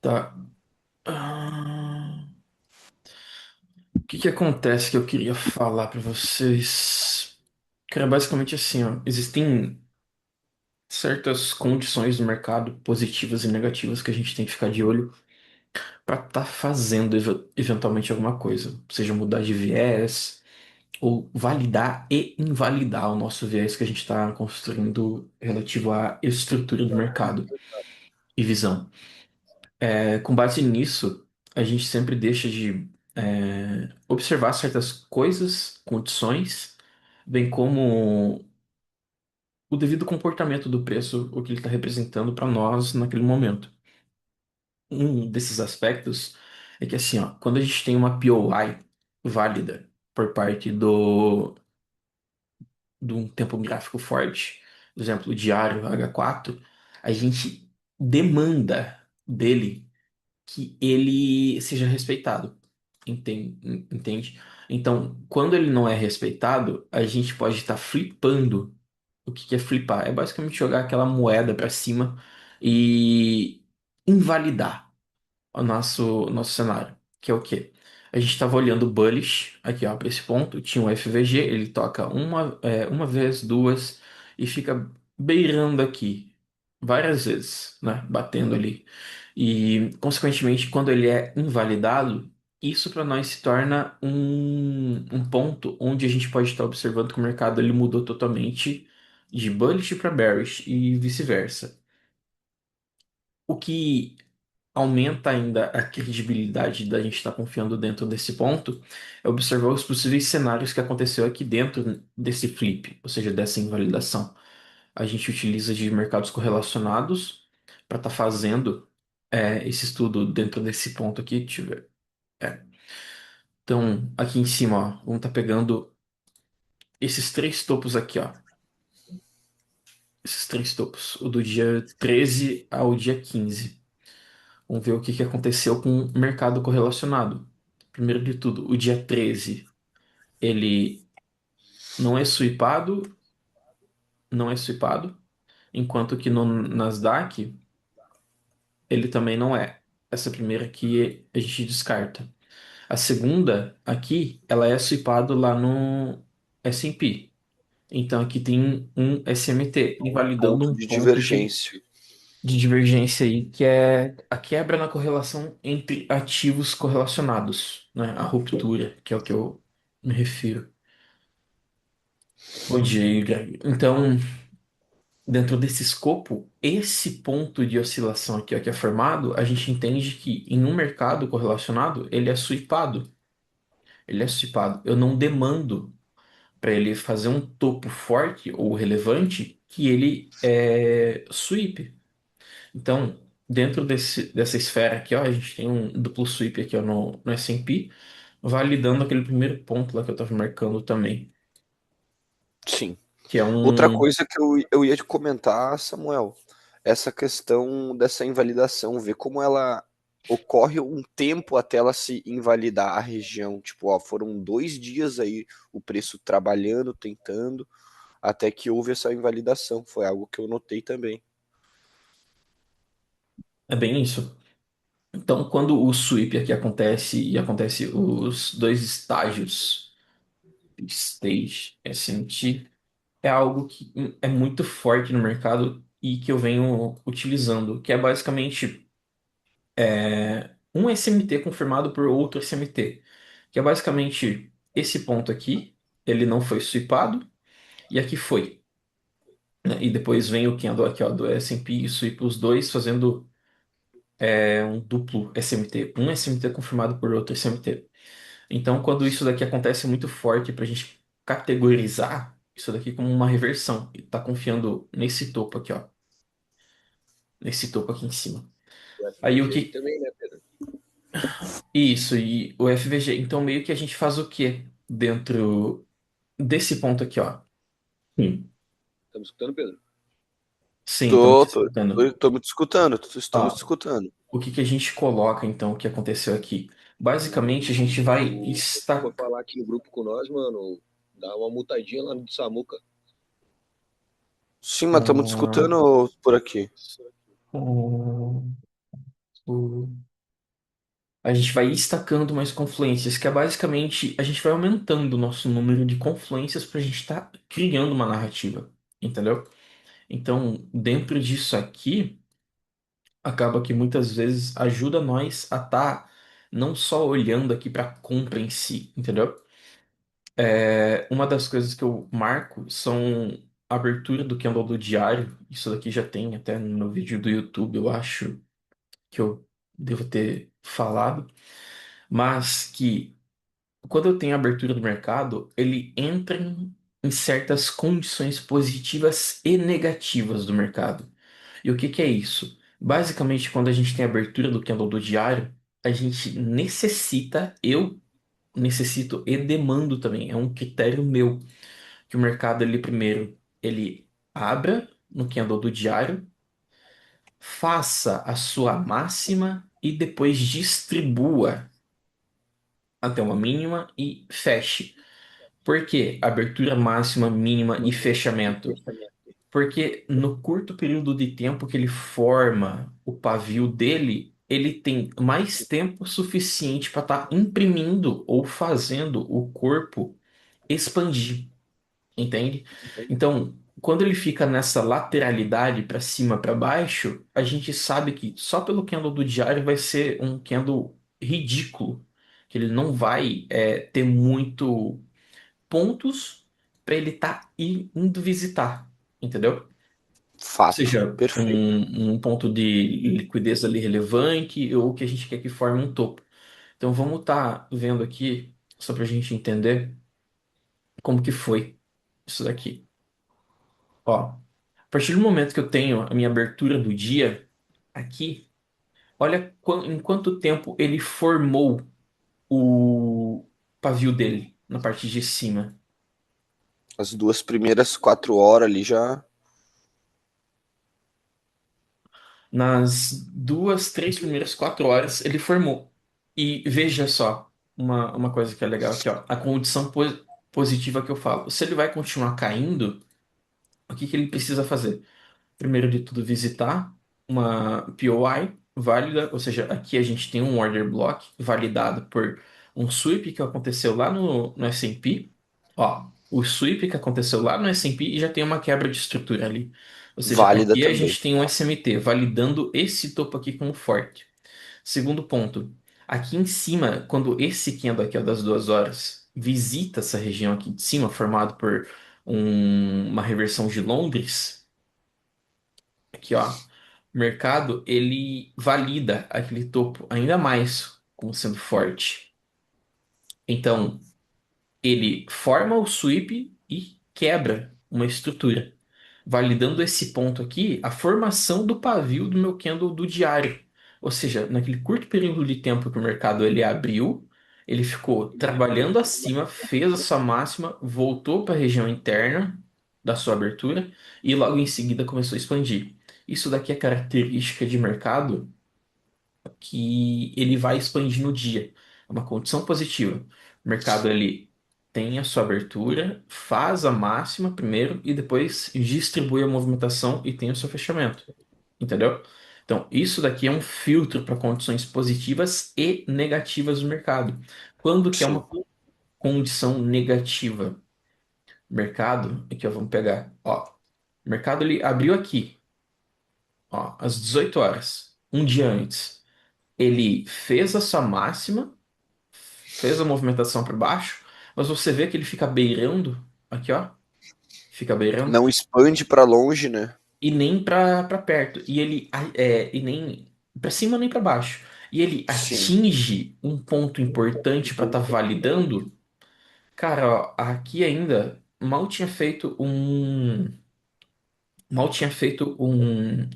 Tá. Ah, o que que acontece que eu queria falar pra vocês? Cara, basicamente assim, ó, existem certas condições no mercado, positivas e negativas, que a gente tem que ficar de olho pra estar fazendo eventualmente alguma coisa, seja mudar de viés ou validar e invalidar o nosso viés que a gente está construindo relativo à estrutura do mercado e visão. Com base nisso, a gente sempre deixa de observar certas coisas, condições, bem como o devido comportamento do preço, o que ele está representando para nós naquele momento. Um desses aspectos é que assim, ó, quando a gente tem uma POI válida por parte de um tempo gráfico forte, por exemplo, o diário H4, a gente demanda dele que ele seja respeitado. Entende? Então, quando ele não é respeitado, a gente pode estar flipando. O que que é flipar? É basicamente jogar aquela moeda para cima e invalidar o nosso cenário, que é o quê? A gente estava olhando o bullish, aqui ó, para esse ponto, tinha um FVG, ele toca uma vez, duas, e fica beirando aqui, várias vezes, né? Batendo ali. E, consequentemente, quando ele é invalidado, isso para nós se torna um ponto onde a gente pode estar observando que o mercado ele mudou totalmente de bullish para bearish e vice-versa. O que aumenta ainda a credibilidade da gente estar confiando dentro desse ponto é observar os possíveis cenários que aconteceu aqui dentro desse flip, ou seja, dessa invalidação. A gente utiliza de mercados correlacionados para estar fazendo esse estudo dentro desse ponto aqui. Deixa eu ver. É. Então, aqui em cima, ó, vamos estar pegando esses três topos aqui, ó. Esses três topos, o do dia 13 ao dia 15. Vamos ver o que que aconteceu com o mercado correlacionado. Primeiro de tudo, o dia 13 ele não é sweepado, não é sweepado, enquanto que no Nasdaq ele também não é. Essa primeira aqui a gente descarta. A segunda aqui, ela é sweepado lá no S&P. Então aqui tem um SMT, Um invalidando ponto um de ponto divergência. de divergência aí, que é a quebra na correlação entre ativos correlacionados, né? A ruptura, que é o que eu me refiro. Bom dia, Greg. Então, dentro desse escopo, esse ponto de oscilação aqui ó, que é formado, a gente entende que em um mercado correlacionado, ele é sweepado. Ele é sweepado. Eu não demando para ele fazer um topo forte ou relevante que ele sweep. Então, dentro dessa esfera aqui, ó, a gente tem um duplo sweep aqui ó, no S&P, validando aquele primeiro ponto lá que eu estava marcando também, Sim. que é Outra um. coisa que eu ia te comentar, Samuel, essa questão dessa invalidação, ver como ela ocorre um tempo até ela se invalidar a região. Tipo, ó, foram 2 dias aí o preço trabalhando, tentando, até que houve essa invalidação. Foi algo que eu notei também. É bem isso. Então, quando o sweep aqui acontece e acontece os dois estágios, stage, SMT, é algo que é muito forte no mercado e que eu venho utilizando, que é basicamente um SMT confirmado por outro SMT, que é basicamente esse ponto aqui, ele não foi sweepado, e aqui foi, né? E depois vem o candle aqui, ó, do S&P e sweep os dois, fazendo um duplo SMT, um SMT confirmado por outro SMT. Então, quando isso daqui acontece muito forte para a gente categorizar isso daqui como uma reversão, e tá confiando nesse topo aqui, ó, nesse topo aqui em cima. O Aí o FVG aí que também, né, Pedro? isso e o FVG. Então, meio que a gente faz o quê dentro desse ponto aqui, ó? Tá me escutando, Pedro? Sim, estamos Tô, te tô, escutando. tô me escutando, estamos te Ó, escutando. o que que a gente coloca então, o que aconteceu aqui? Basicamente, a gente vai O pessoal foi estacar. falar aqui no grupo com nós, mano, dá uma mutadinha lá no Samuca. Sim, mas estamos te escutando por aqui. A gente vai estacando mais confluências, que é basicamente a gente vai aumentando o nosso número de confluências para a gente estar criando uma narrativa, entendeu? Então, dentro disso aqui, acaba que muitas vezes ajuda nós a estar não só olhando aqui para a compra em si, entendeu? Uma das coisas que eu marco são a abertura do candle do diário. Isso daqui já tem até no meu vídeo do YouTube, eu acho que eu devo ter falado, mas que quando eu tenho a abertura do mercado, ele entra em certas condições positivas e negativas do mercado. E o que que é isso? Basicamente, quando a gente tem a abertura do candle do diário, a gente necessita, eu necessito e demando também, é um critério meu, que o mercado ele primeiro ele abra no candle do diário, faça a sua máxima e depois distribua até uma mínima e feche. Por quê? Abertura máxima, mínima e fechamento. Porque no curto período de tempo que ele forma o pavio dele, ele tem mais tempo suficiente para estar imprimindo ou fazendo o corpo expandir, entende? Então, quando ele fica nessa lateralidade para cima, para baixo, a gente sabe que só pelo candle do diário vai ser um candle ridículo, que ele não vai ter muito pontos para ele estar indo visitar, entendeu? Fato. Seja Perfeito. um ponto de liquidez ali relevante ou que a gente quer que forme um topo. Então vamos estar vendo aqui, só para a gente entender como que foi isso daqui. Ó, a partir do momento que eu tenho a minha abertura do dia aqui, olha em quanto tempo ele formou o pavio dele na parte de cima. As duas primeiras 4 horas ali já. Nas duas, três primeiras 4 horas ele formou. E veja só, uma coisa que é legal aqui, ó. A condição positiva que eu falo. Se ele vai continuar caindo, o que que ele precisa fazer? Primeiro de tudo, visitar uma POI válida, ou seja, aqui a gente tem um order block validado por um sweep que aconteceu lá no S&P. Ó, o sweep que aconteceu lá no S&P e já tem uma quebra de estrutura ali. Ou seja, Válida aqui a também. gente tem um SMT validando esse topo aqui como forte. Segundo ponto, aqui em cima, quando esse candle aqui, ó, das 2 horas, visita essa região aqui de cima, formado por uma reversão de Londres, aqui, ó, o mercado ele valida aquele topo ainda mais como sendo forte. Então, ele forma o sweep e quebra uma estrutura, validando esse ponto aqui, a formação do pavio do meu candle do diário. Ou seja, naquele curto período de tempo que o mercado ele abriu, ele ficou trabalhando acima, fez a sua máxima, voltou para a região interna da sua abertura e logo em seguida começou a expandir. Isso daqui é característica de mercado que ele vai expandir no dia. É uma condição positiva. O mercado ele tem a sua abertura, faz a máxima primeiro e depois distribui a movimentação e tem o seu fechamento. Entendeu? Então, isso daqui é um filtro para condições positivas e negativas do mercado. Quando que é Sim. uma condição negativa? Mercado, aqui ó, vamos pegar, ó, o mercado ele abriu aqui, ó, às 18 horas, um dia antes. Ele fez a sua máxima, fez a movimentação para baixo, mas você vê que ele fica beirando, aqui ó, fica beirando, Não expande para longe, né? e nem para perto, e nem para cima nem para baixo. E ele Sim. atinge um ponto importante para estar validando. Cara, ó, aqui ainda mal tinha feito um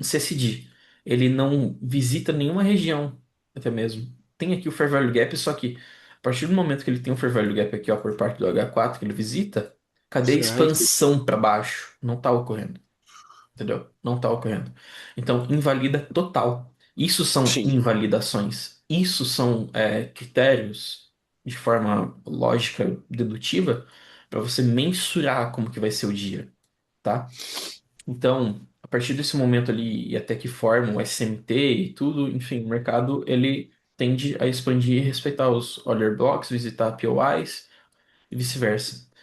CSD. Ele não visita nenhuma região, até mesmo. Tem aqui o Fair Value Gap, só que a partir do momento que ele tem o Fair Value Gap aqui, ó, por parte do H4 que ele visita, cadê a Certo. expansão para baixo? Não tá ocorrendo, entendeu? Não tá ocorrendo. Então, invalida total. Isso são Sim. invalidações. Isso são critérios de forma lógica, dedutiva, para você mensurar como que vai ser o dia, tá? Então, a partir desse momento ali e até que forma o SMT e tudo, enfim, o mercado ele tende a expandir e respeitar os order blocks, visitar POIs e vice-versa.